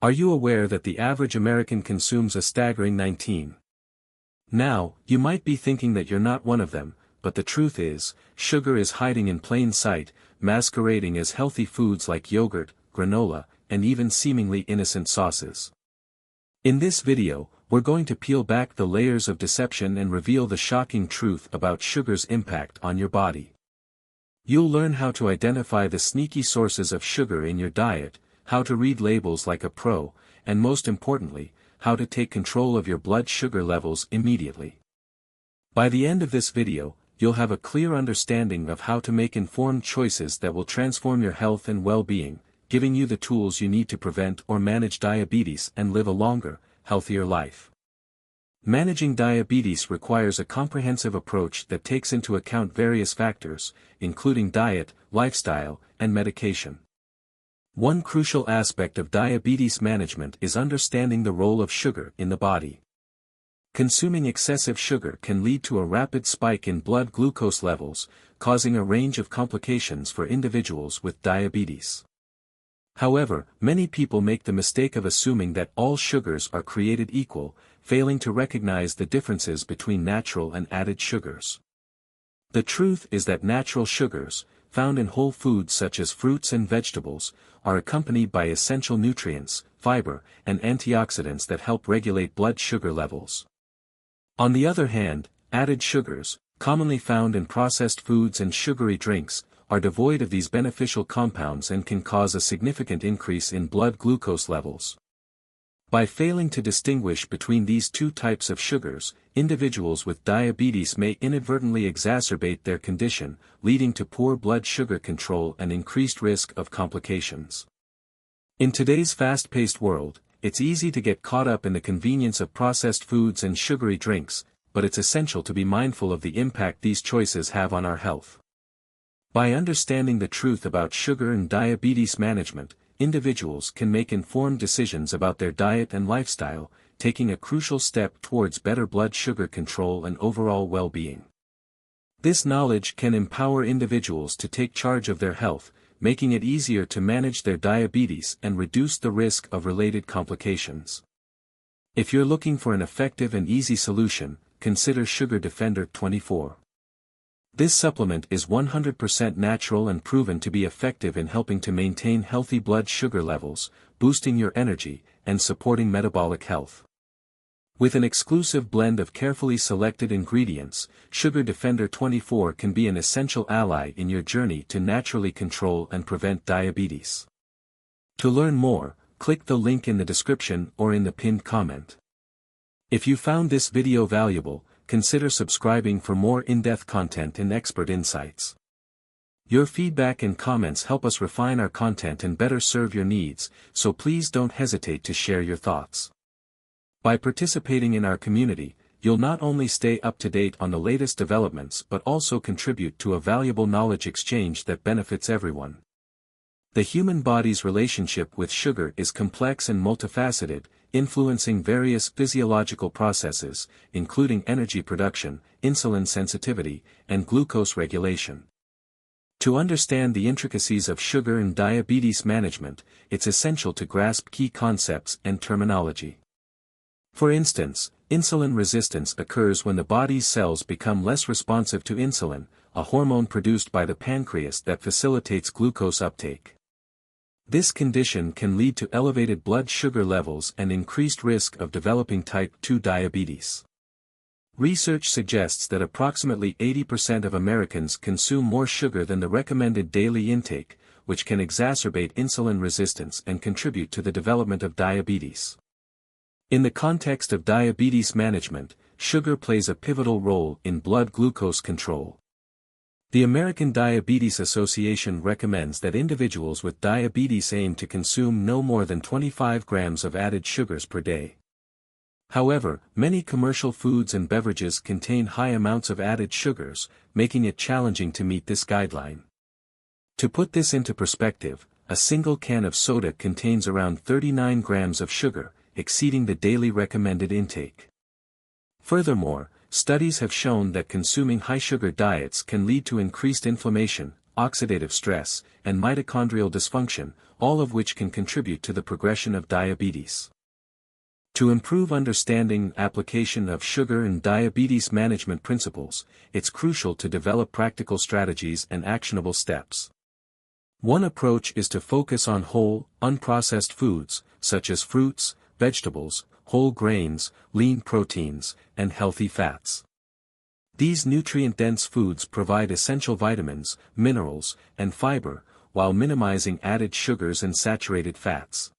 Are you aware that the average American consumes a staggering 19? Now, you might be thinking that you're not one of them, but the truth is, sugar is hiding in plain sight, masquerading as healthy foods like yogurt, granola, and even seemingly innocent sauces. In this video, we're going to peel back the layers of deception and reveal the shocking truth about sugar's impact on your body. You'll learn how to identify the sneaky sources of sugar in your diet, how to read labels like a pro, and most importantly, how to take control of your blood sugar levels immediately. By the end of this video, you'll have a clear understanding of how to make informed choices that will transform your health and well-being, giving you the tools you need to prevent or manage diabetes and live a longer, healthier life. Managing diabetes requires a comprehensive approach that takes into account various factors, including diet, lifestyle, and medication. One crucial aspect of diabetes management is understanding the role of sugar in the body. Consuming excessive sugar can lead to a rapid spike in blood glucose levels, causing a range of complications for individuals with diabetes. However, many people make the mistake of assuming that all sugars are created equal, failing to recognize the differences between natural and added sugars. The truth is that natural sugars, found in whole foods such as fruits and vegetables, are accompanied by essential nutrients, fiber, and antioxidants that help regulate blood sugar levels. On the other hand, added sugars, commonly found in processed foods and sugary drinks, are devoid of these beneficial compounds and can cause a significant increase in blood glucose levels. By failing to distinguish between these two types of sugars, individuals with diabetes may inadvertently exacerbate their condition, leading to poor blood sugar control and increased risk of complications. In today's fast-paced world, it's easy to get caught up in the convenience of processed foods and sugary drinks, but it's essential to be mindful of the impact these choices have on our health. By understanding the truth about sugar and diabetes management, individuals can make informed decisions about their diet and lifestyle, taking a crucial step towards better blood sugar control and overall well-being. This knowledge can empower individuals to take charge of their health, making it easier to manage their diabetes and reduce the risk of related complications. If you're looking for an effective and easy solution, consider Sugar Defender 24. This supplement is 100% natural and proven to be effective in helping to maintain healthy blood sugar levels, boosting your energy, and supporting metabolic health. With an exclusive blend of carefully selected ingredients, Sugar Defender 24 can be an essential ally in your journey to naturally control and prevent diabetes. To learn more, click the link in the description or in the pinned comment. If you found this video valuable, consider subscribing for more in-depth content and expert insights. Your feedback and comments help us refine our content and better serve your needs, so please don't hesitate to share your thoughts. By participating in our community, you'll not only stay up to date on the latest developments but also contribute to a valuable knowledge exchange that benefits everyone. The human body's relationship with sugar is complex and multifaceted, influencing various physiological processes, including energy production, insulin sensitivity, and glucose regulation. To understand the intricacies of sugar and diabetes management, it's essential to grasp key concepts and terminology. For instance, insulin resistance occurs when the body's cells become less responsive to insulin, a hormone produced by the pancreas that facilitates glucose uptake. This condition can lead to elevated blood sugar levels and increased risk of developing type 2 diabetes. Research suggests that approximately 80% of Americans consume more sugar than the recommended daily intake, which can exacerbate insulin resistance and contribute to the development of diabetes. In the context of diabetes management, sugar plays a pivotal role in blood glucose control. The American Diabetes Association recommends that individuals with diabetes aim to consume no more than 25 grams of added sugars per day. However, many commercial foods and beverages contain high amounts of added sugars, making it challenging to meet this guideline. To put this into perspective, a single can of soda contains around 39 grams of sugar, exceeding the daily recommended intake. Furthermore, studies have shown that consuming high-sugar diets can lead to increased inflammation, oxidative stress, and mitochondrial dysfunction, all of which can contribute to the progression of diabetes. To improve understanding and application of sugar and diabetes management principles, it's crucial to develop practical strategies and actionable steps. One approach is to focus on whole, unprocessed foods, such as fruits, vegetables, whole grains, lean proteins, and healthy fats. These nutrient-dense foods provide essential vitamins, minerals, and fiber, while minimizing added sugars and saturated fats.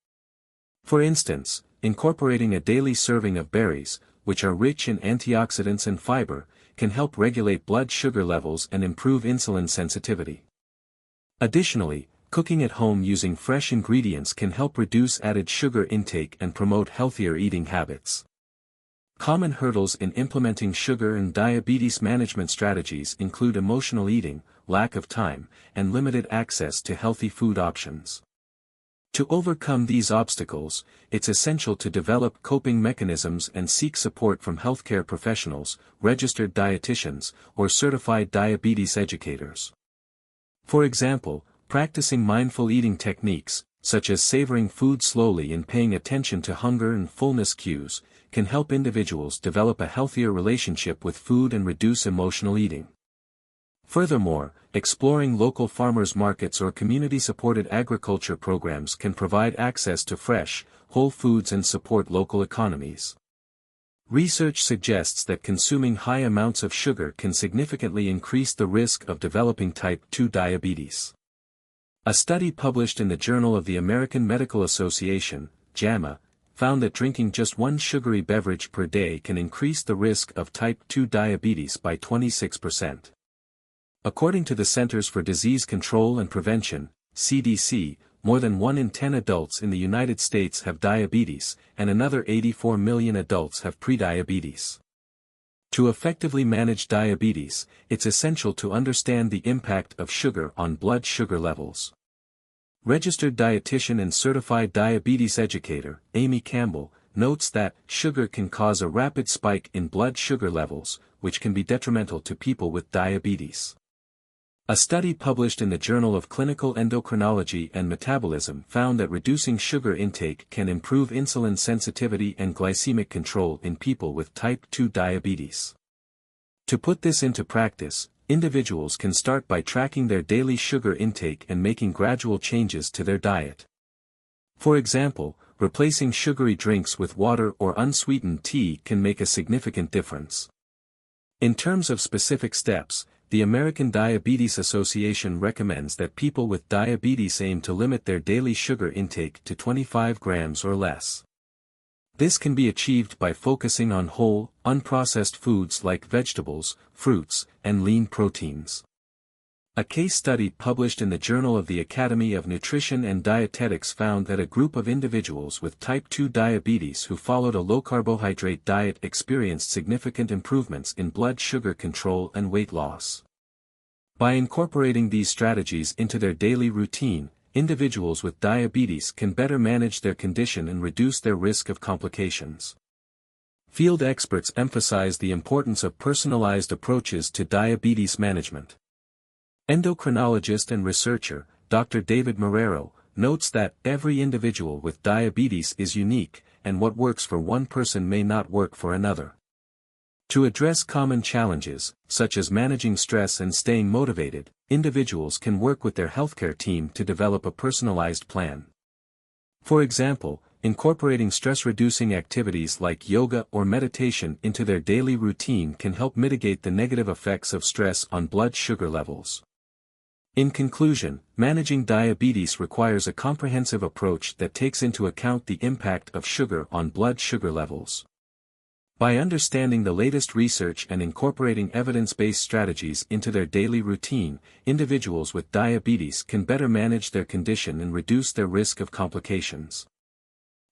For instance, incorporating a daily serving of berries, which are rich in antioxidants and fiber, can help regulate blood sugar levels and improve insulin sensitivity. Additionally, cooking at home using fresh ingredients can help reduce added sugar intake and promote healthier eating habits. Common hurdles in implementing sugar and diabetes management strategies include emotional eating, lack of time, and limited access to healthy food options. To overcome these obstacles, it's essential to develop coping mechanisms and seek support from healthcare professionals, registered dietitians, or certified diabetes educators. For example, practicing mindful eating techniques, such as savoring food slowly and paying attention to hunger and fullness cues, can help individuals develop a healthier relationship with food and reduce emotional eating. Furthermore, exploring local farmers markets or community-supported agriculture programs can provide access to fresh, whole foods and support local economies. Research suggests that consuming high amounts of sugar can significantly increase the risk of developing type 2 diabetes. A study published in the Journal of the American Medical Association, JAMA, found that drinking just one sugary beverage per day can increase the risk of type 2 diabetes by 26%. According to the Centers for Disease Control and Prevention, CDC, more than 1 in 10 adults in the United States have diabetes, and another 84 million adults have prediabetes. To effectively manage diabetes, it's essential to understand the impact of sugar on blood sugar levels. Registered dietitian and certified diabetes educator, Amy Campbell, notes that sugar can cause a rapid spike in blood sugar levels, which can be detrimental to people with diabetes. A study published in the Journal of Clinical Endocrinology and Metabolism found that reducing sugar intake can improve insulin sensitivity and glycemic control in people with type 2 diabetes. To put this into practice, individuals can start by tracking their daily sugar intake and making gradual changes to their diet. For example, replacing sugary drinks with water or unsweetened tea can make a significant difference. In terms of specific steps, the American Diabetes Association recommends that people with diabetes aim to limit their daily sugar intake to 25 grams or less. This can be achieved by focusing on whole, unprocessed foods like vegetables, fruits, and lean proteins. A case study published in the Journal of the Academy of Nutrition and Dietetics found that a group of individuals with type 2 diabetes who followed a low-carbohydrate diet experienced significant improvements in blood sugar control and weight loss. By incorporating these strategies into their daily routine, individuals with diabetes can better manage their condition and reduce their risk of complications. Field experts emphasize the importance of personalized approaches to diabetes management. Endocrinologist and researcher, Dr. David Marrero, notes that every individual with diabetes is unique, and what works for one person may not work for another. To address common challenges, such as managing stress and staying motivated, individuals can work with their healthcare team to develop a personalized plan. For example, incorporating stress-reducing activities like yoga or meditation into their daily routine can help mitigate the negative effects of stress on blood sugar levels. In conclusion, managing diabetes requires a comprehensive approach that takes into account the impact of sugar on blood sugar levels. By understanding the latest research and incorporating evidence-based strategies into their daily routine, individuals with diabetes can better manage their condition and reduce their risk of complications.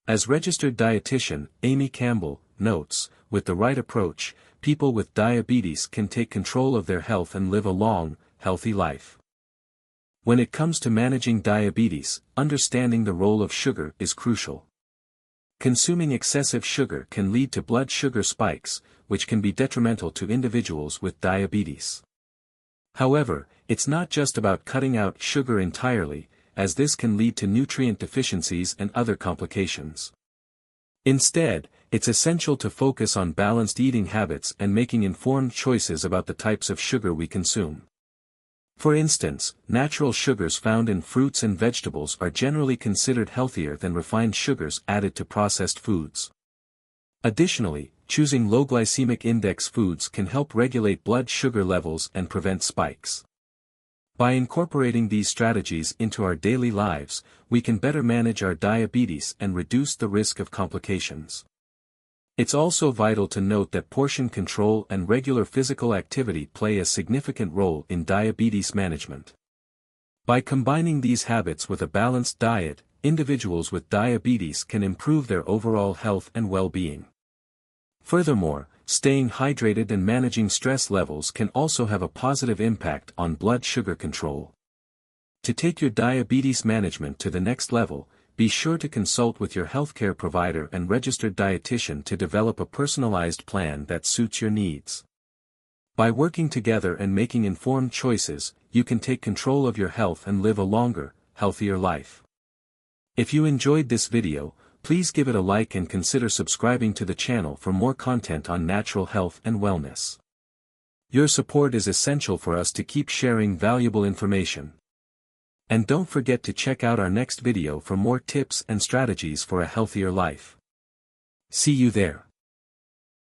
As registered dietitian, Amy Campbell, notes, with the right approach, people with diabetes can take control of their health and live a long, healthy life. When it comes to managing diabetes, understanding the role of sugar is crucial. Consuming excessive sugar can lead to blood sugar spikes, which can be detrimental to individuals with diabetes. However, It's not just about cutting out sugar entirely, as this can lead to nutrient deficiencies and other complications. Instead, it's essential to focus on balanced eating habits and making informed choices about the types of sugar we consume. For instance, natural sugars found in fruits and vegetables are generally considered healthier than refined sugars added to processed foods. Additionally, choosing low glycemic index foods can help regulate blood sugar levels and prevent spikes. By incorporating these strategies into our daily lives, we can better manage our diabetes and reduce the risk of complications. It's also vital to note that portion control and regular physical activity play a significant role in diabetes management. By combining these habits with a balanced diet, individuals with diabetes can improve their overall health and well-being. Furthermore, staying hydrated and managing stress levels can also have a positive impact on blood sugar control. To take your diabetes management to the next level, be sure to consult with your healthcare provider and registered dietitian to develop a personalized plan that suits your needs. By working together and making informed choices, you can take control of your health and live a longer, healthier life. If you enjoyed this video, please give it a like and consider subscribing to the channel for more content on natural health and wellness. Your support is essential for us to keep sharing valuable information. And don't forget to check out our next video for more tips and strategies for a healthier life. See you there.